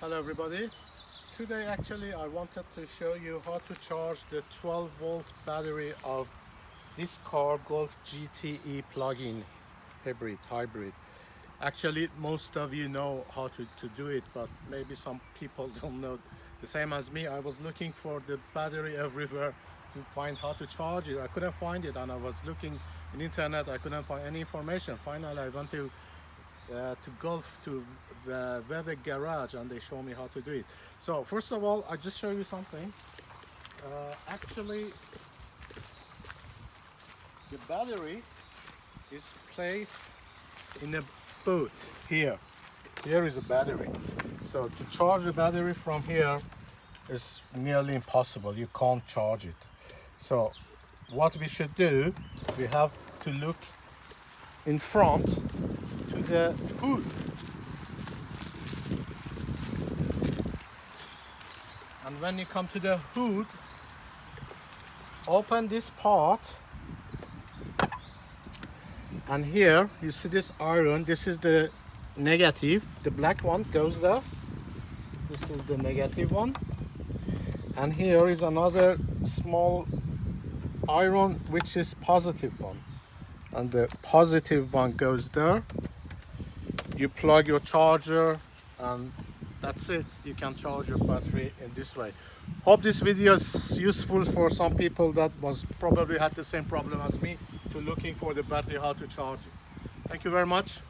Hello everybody. Today actually I wanted to show you how to charge the 12-volt battery of this car Golf GTE plug-in hybrid. Actually most of you know how to do it, but maybe some people don't know. The same as me, I was looking for the battery everywhere to find how to charge it. I couldn't find it, and I was looking in internet, I couldn't find any information. Finally I went to Golf to the Veve garage, and they show me how to do it. So first of all, I just show you something. Actually, the battery is placed in a boot here. Here is a battery. So to charge the battery from here is nearly impossible. You can't charge it. So what we should do, we have to look in front to the hood. And when you come to the hood, open this part, and here you see this iron. This is the negative, the black one goes there. This is the negative one, and here is another small iron which is positive one, and the positive one goes there. You plug your charger and that's it. You can charge your battery in this way. Hope this video is useful for some people that probably had the same problem as me, to looking for the battery, how to charge it. Thank you very much.